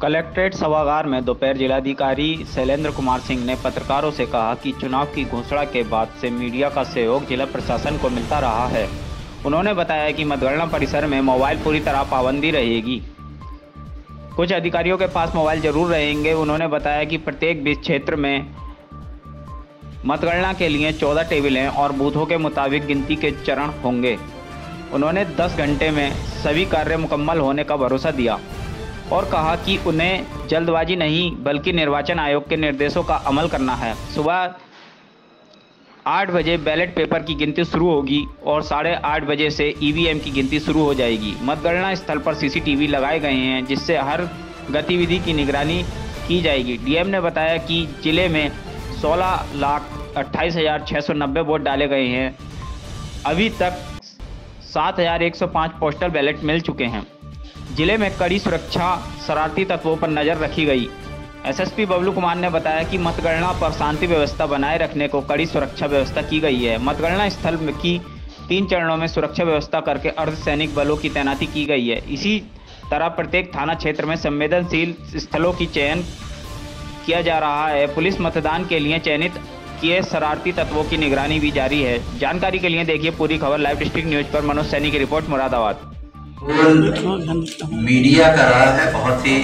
Collectorate सभागार में दोपहर जिलाधिकारी शैलेंद्र कुमार सिंह ने पत्रकारों से कहा कि चुनाव की घोषणा के बाद से मीडिया का सहयोग जिला प्रशासन को मिलता रहा है। उन्होंने बताया कि मतगणना परिसर में मोबाइल पूरी तरह पाबंदी रहेगी। कुछ अधिकारियों के पास मोबाइल जरूर रहेंगे। उन्होंने बताया कि प्रत्येक क्षेत्र में मतगणना के लिए 14 टेबल हैं और बूथों के मुताबिक गिनती के चरण होंगे। उन्होंने 10 घंटे में सभी कार्य मुकम्मल होने का भरोसा दिया और कहा कि उन्हें जल्दबाजी नहीं बल्कि निर्वाचन आयोग के निर्देशों का अमल करना है। सुबह 8 बजे बैलेट पेपर की गिनती शुरू होगी और 8:30 बजे से ईवीएम की गिनती शुरू हो जाएगी। मतगणना स्थल पर सीसीटीवी लगाए गए हैं जिससे हर गतिविधि की निगरानी की जाएगी। डीएम ने बताया कि जिले में 16,28,690 वोट डाले गए हैं। अभी तक 7,105 पोस्टल बैलेट मिल चुके हैं। जिले में कड़ी सुरक्षा, शरारती तत्वों पर नज़र रखी गई। एसएसपी बबलू कुमार ने बताया कि मतगणना पर शांति व्यवस्था बनाए रखने को कड़ी सुरक्षा व्यवस्था की गई है। मतगणना स्थल की 3 चरणों में सुरक्षा व्यवस्था करके अर्धसैनिक बलों की तैनाती की गई है। इसी तरह प्रत्येक थाना क्षेत्र में संवेदनशील स्थलों की चयन किया जा रहा है। पुलिस मतदान के लिए चयनित किए शरारती तत्वों की निगरानी भी जारी है। जानकारी के लिए देखिए पूरी खबर लाइव डिस्ट्रिक्ट न्यूज पर। मनोज सैनी की रिपोर्ट, मुरादाबाद। मीडिया का रहा है बहुत ही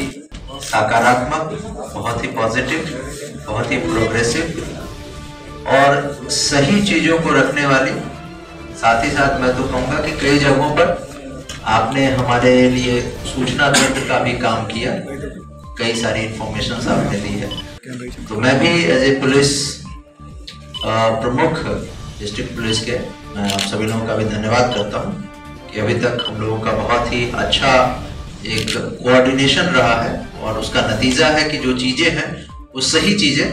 सकारात्मक, बहुत ही पॉजिटिव, बहुत ही प्रोग्रेसिव और सही चीजों को रखने वाली। साथ ही साथ मैं तो कहूँगा कि कई जगहों पर आपने हमारे लिए सूचना तंत्र का भी काम किया, कई सारी इंफॉर्मेशन आपने दी है। तो मैं भी एज ए पुलिस प्रमुख डिस्ट्रिक्ट पुलिस के मैं आप सभी लोगों का भी धन्यवाद करता हूँ कि अभी तक हम लोगों का बहुत ही अच्छा एक कोऑर्डिनेशन रहा है और उसका नतीजा है कि जो चीजें हैं वो सही चीजें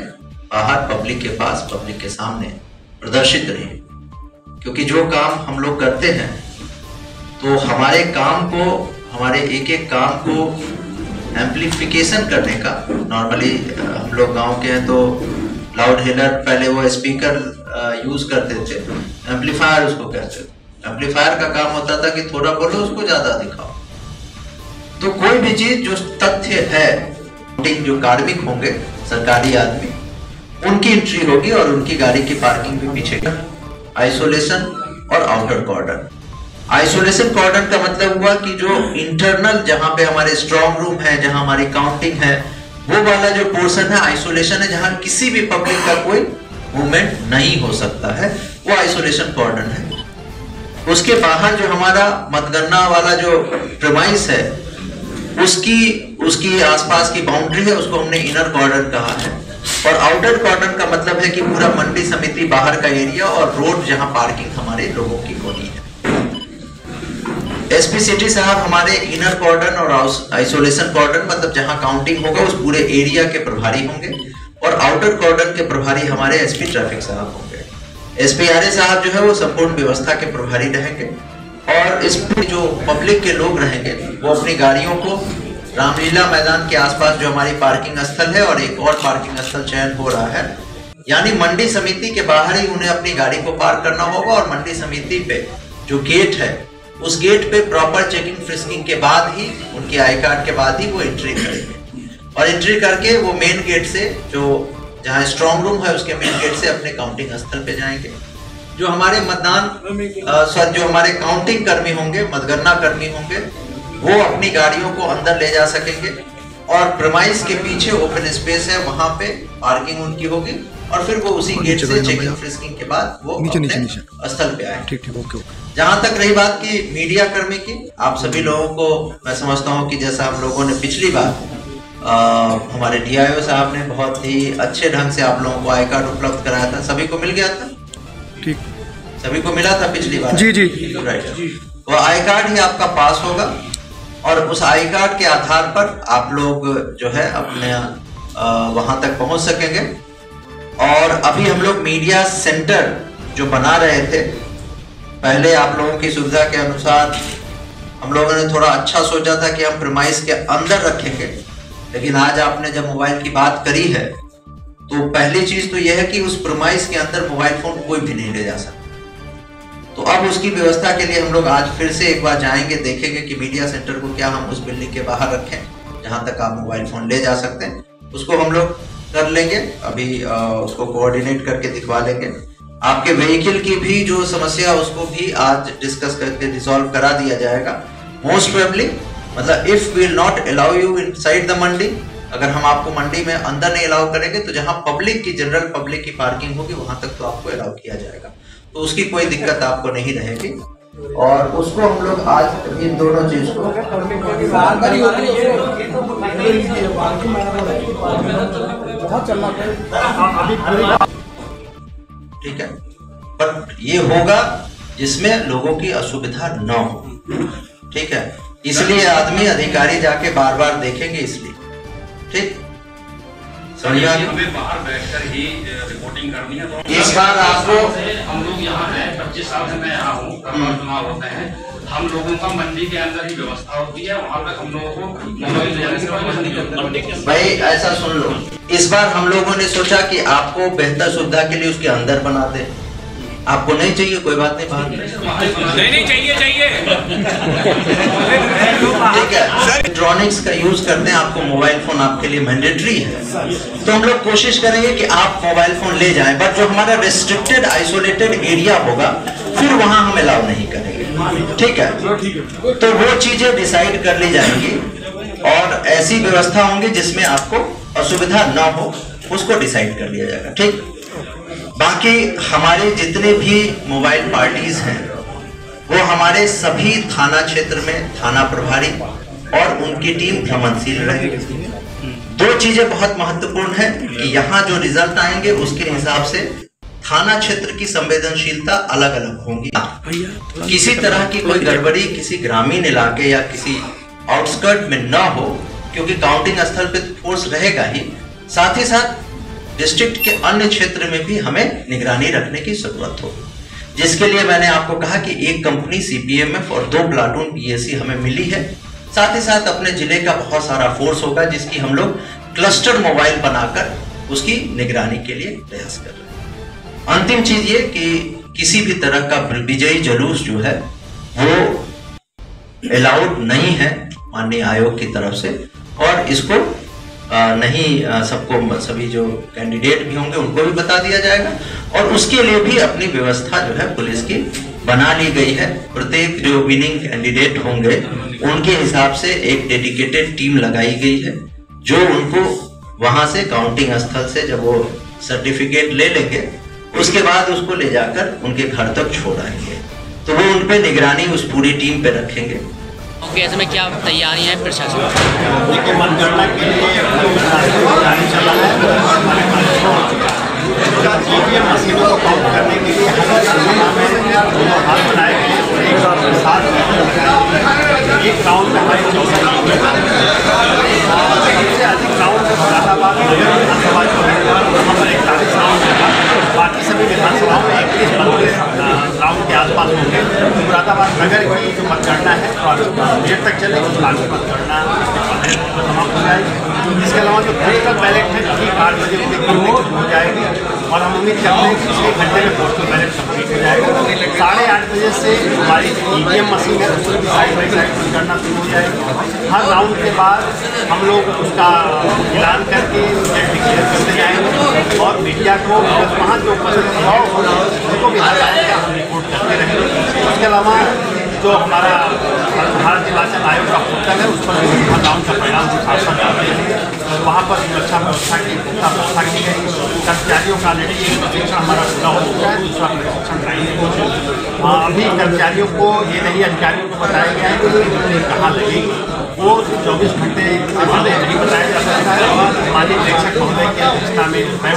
बाहर पब्लिक के पास, पब्लिक के सामने प्रदर्शित रही। क्योंकि जो काम हम लोग करते हैं तो हमारे काम को, हमारे एक एक काम को एम्प्लीफिकेशन करने का, नॉर्मली हम लोग गांव के हैं तो लाउड हेलर, पहले वो स्पीकर यूज करते थे, एम्पलीफायर उसको कहते थे। एम्पलीफायर का काम होता था कि थोड़ा बोलो उसको ज्यादा दिखाओ। तो कोई भी चीज जो तथ्य है, जो कार्मिक होंगे, सरकारी आदमी, उनकी एंट्री होगी और उनकी गाड़ी की पार्किंग भी पीछे। आइसोलेशन और आउटर कॉर्डन। आइसोलेशन कॉर्डन का मतलब हुआ कि जो इंटरनल, जहां पे हमारे स्ट्रॉन्ग रूम है, जहां हमारी काउंटिंग है, वो वाला जो पोर्शन है आइसोलेशन है, जहां किसी भी पब्लिक का कोई मूवमेंट नहीं हो सकता है, वो आइसोलेशन कॉर्डन है। उसके बाहर जो हमारा मतगणना वाला जो प्रेमाइस है, उसकी आसपास की बाउंड्री है, उसको हमने इनर कॉर्डन कहा है। और आउटर कॉर्डन का मतलब है कि पूरा मंडी समिति बाहर का एरिया और रोड जहां पार्किंग हमारे लोगों की होनी है। एसपी सिटी साहब हमारे इनर कॉर्डन और आइसोलेशन कॉर्डन, मतलब जहां काउंटिंग होगा उस पूरे एरिया के प्रभारी होंगे। और आउटर कॉर्डन के प्रभारी हमारे एसपी ट्रैफिक साहब होंगे। एसपी आरए साहब जो है वो संपूर्ण व्यवस्था के प्रभारी रहेंगे। और इसमें जो पब्लिक के लोग रहेंगे वो अपनी गाड़ियों को रामलीला मैदान के आसपास जो हमारी पार्किंग स्थल है, और एक और पार्किंग स्थल चयन हो रहा है, यानी मंडी समिति के बाहर ही उन्हें अपनी गाड़ी को पार्क करना होगा। और मंडी समिति पे जो गेट है, उस गेट पे प्रॉपर चेकिंग फ्रिस्किंग के बाद ही, उनके आई कार्ड के बाद ही वो एंट्री करेंगे। और एंट्री करके वो मेन गेट से, जो जहाँ स्ट्रॉन्ग रूम है उसके मेन गेट से अपने काउंटिंग स्थल पे जाएंगे। जो हमारे जो हमारे काउंटिंग कर्मी होंगे, मतगणना कर्मी होंगे, वो अपनी गाड़ियों को अंदर ले जा सकेंगे। और प्रेमाइस के पीछे ओपन स्पेस है, वहां पे पार्किंग उनकी होगी। और फिर वो उसी गेट से चेकिंग फ्रिस्किंग के बाद वो अपने स्थल पे आए। जहां तक रही बात की मीडिया कर्मी की, आप सभी लोगों को मैं समझता हूं कि जैसा हम लोगों ने पिछली बार हमारे डीआईओ साहब ने बहुत ही अच्छे ढंग से आप लोगों को आई कार्ड उपलब्ध कराया था। सभी को मिल गया था? ठीक, सभी को मिला था पिछली बार? जी राइट। वो आई कार्ड ही आपका पास होगा और उस आई कार्ड के आधार पर आप लोग जो है अपने वहां तक पहुंच सकेंगे। और अभी हम लोग मीडिया सेंटर जो बना रहे थे, पहले आप लोगों की सुविधा के अनुसार हम लोगों ने थोड़ा अच्छा सोचा था कि हम प्रेमाइस के अंदर रखेंगे, लेकिन आज आपने जब मोबाइल की बात करी है तो पहली चीज तो यह है कि उस प्रीमाइस के अंदर मोबाइल फोन कोई भी नहीं ले जा सकता। तो अब उसकी व्यवस्था के लिए हम लोग आज फिर से एक बार जाएंगे, देखेंगे कि मीडिया सेंटर को क्या हम उस बिल्डिंग के बाहर रखें जहां तक आप मोबाइल फोन ले जा सकते हैं, उसको हम लोग कर लेंगे। अभी उसको कोऑर्डिनेट करके दिखवा लेंगे। आपके व्हीकल की भी जो समस्या उसको भी आज डिस्कस करके रिजॉल्व करा दिया जाएगा। मोस्ट प्रोबेबली मतलब if we will not allow you inside the mandi, अगर हम आपको मंडी में अंदर नहीं अलाउ करेंगे तो जहां पब्लिक की जनरल पब्लिक की पार्किंग होगी वहां तक तो आपको अलाउ किया जाएगा, तो उसकी कोई दिक्कत आपको नहीं रहेगी। और उसको हम लोग आज इन दोनों चीज को ठीक है, पर ये होगा जिसमें लोगों की असुविधा न हो। ठीक है, इसलिए आदमी अधिकारी जाके बार बार देखेंगे, इसलिए ठीक समझिए। हमें बाहर बैठकर ही रिपोर्टिंग करनी है। तो इस बार आपको हम लोग यहाँ हैं, 25 साल से मैं यहाँ हूँ, चुनाव होते हैं, हम लोगों का मंडी के अंदर ही व्यवस्था होती है, वहाँ तक हम लोगों को मोबाइल ले जाने। भाई ऐसा सुन लो, इस बार हम लोगों ने सोचा कि आपको बेहतर सुविधा के लिए उसके अंदर बना दे। आपको नहीं चाहिए कोई बात नहीं, बाहर नहीं चाहिए ठीक है। इलेक्ट्रॉनिक्स का यूज करते हैं, आपको मोबाइल फोन आपके लिए मैंडेटरी है, तो हम लोग कोशिश करेंगे कि आप मोबाइल फोन ले जाएं, बट जो हमारा रेस्ट्रिक्टेड आइसोलेटेड एरिया होगा फिर वहां हम अलाउ नहीं करेंगे। ठीक है, तो वो चीजें डिसाइड कर ली जाएंगी और ऐसी व्यवस्था होंगी जिसमें आपको असुविधा न हो, उसको डिसाइड कर लिया जाएगा। ठीक, बाकी हमारे जितने भी मोबाइल पार्टीज हैं वो हमारे सभी थाना क्षेत्र में थाना प्रभारी और उनकी टीम भ्रमणशील रहेगी। दो चीजें बहुत महत्वपूर्ण है कि यहाँ जो रिजल्ट आएंगे उसके हिसाब से थाना क्षेत्र की संवेदनशीलता अलग अलग होंगी। किसी तरह की कोई गड़बड़ी किसी ग्रामीण इलाके या किसी आउटस्कर्ट में न हो, क्योंकि काउंटिंग स्थल पे फोर्स रहेगा ही, साथ ही साथ डिस्ट्रिक्ट के अन्य क्षेत्र में भी हमें निगरानी रखने की जरूरत हो, जिसके लिए मैंने आपको कहा कि एक कंपनी सीपीएमएफ और 2 प्लाटून पीएससी हमें मिली है। साथ ही साथ अपने जिले का बहुत सारा फोर्स होगा जिसकी हम लोग क्लस्टर मोबाइल बनाकर उसकी निगरानी के लिए प्रयास कर रहे हैं। अंतिम चीज ये कि किसी भी तरह का विजयी जुलूस जो है वो अलाउड नहीं है माननीय आयोग की तरफ से, और इसको नहीं सबको, सभी जो कैंडिडेट भी होंगे उनको भी बता दिया जाएगा, और उसके लिए भी अपनी व्यवस्था जो है पुलिस की बना ली गई है। प्रत्येक जो विनिंग कैंडिडेट होंगे उनके हिसाब से एक डेडिकेटेड टीम लगाई गई है जो उनको वहां से काउंटिंग स्थल से जब वो सर्टिफिकेट ले लेंगे उसके बाद उसको ले जाकर उनके घर तक छोड़ाएंगे, तो वो उन पे निगरानी उस पूरी टीम पे रखेंगे। ओके, ऐसे में क्या तैयारियां हैं प्रशासन? देखिए, मतगणना के लिए तैयारी चल रहा है। ईवीएम मशीनों को काउंट करने के लिए हर जिले में हाथ बनाए गए और एक साथ एक राउंड में हमारी 14 अधिक राउंड मुरादाबाद नगर विधानसभा जो है वहाँ पर 41 राउंड होगा। बाकी सभी विधानसभाओं में 31-32 राउंड के आसपास होंगे। मुरादाबाद नगर की जो मतगणना है देर तक चलेगी, बाकी मतगणना समाप्त हो जाएगी। इसके अलावा जो पोस्टल बैलेट है ठीक 8 बजे हो जाएगी और हम उम्मीद करते हैं कि 6 घंटे में पोस्टल बैलेट कंप्लीट हो जाएगा। 8:30 बजे से हमारी ईवीएम मशीन है उसको भी साइड बाई साइड करना शुरू हो जाएगी। हर राउंड के बाद हम लोग उसका ऐलान करके डिक्लेयर करते जाएंगे और मीडिया को वहाँ जो उपस्थित हो उनको भी हर राउंड का हम रिपोर्ट करते रहेंगे। उसके अलावा जो हमारा भारत निर्वाचन आयोग का पोर्टल है उस पर भी हर राउंड का परिणाम दिखाता जाते हैं। वहाँ पर सुरक्षा व्यवस्था की गई। कर्मचारियों का ऑलरेडी एक प्रशिक्षण हमारा पूरा हो चुका है, दूसरा प्रशिक्षण ट्रेनिंग अभी कर्मचारियों को ये नहीं अधिकारियों को बताया गया है कि उन्होंने कहाँ लगेगी, वो 24 घंटे पहले नहीं बताया जा सकता है। और माननीय प्रेक्षक महोदय की अध्यक्षता में मैं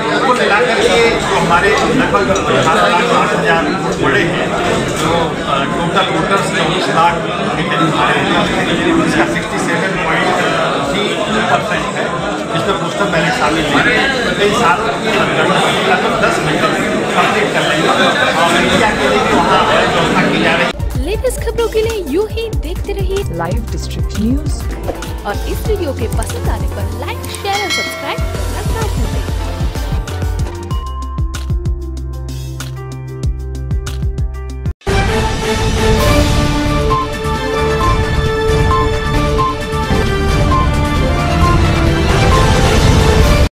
उनको मिलाकर के जो हमारे लगभग 7,08,000 बड़े हैं, जो टोटल वोटर्स 24 लाख के करीब हमारे इसका 67.3% है, जिसमें पोस्टल बैलेट शामिल है। कई सालों की लगभग 10 घंटे कंप्लीट कर लेंगे और मीडिया के लिए भी वहाँ व्यवस्था की जा रही है। लेटेस्ट खबरों के लिए यूं ही देखते रहिए लाइव डिस्ट्रिक्ट न्यूज। और इस वीडियो के पसंद आने पर लाइक, शेयर और सब्सक्राइब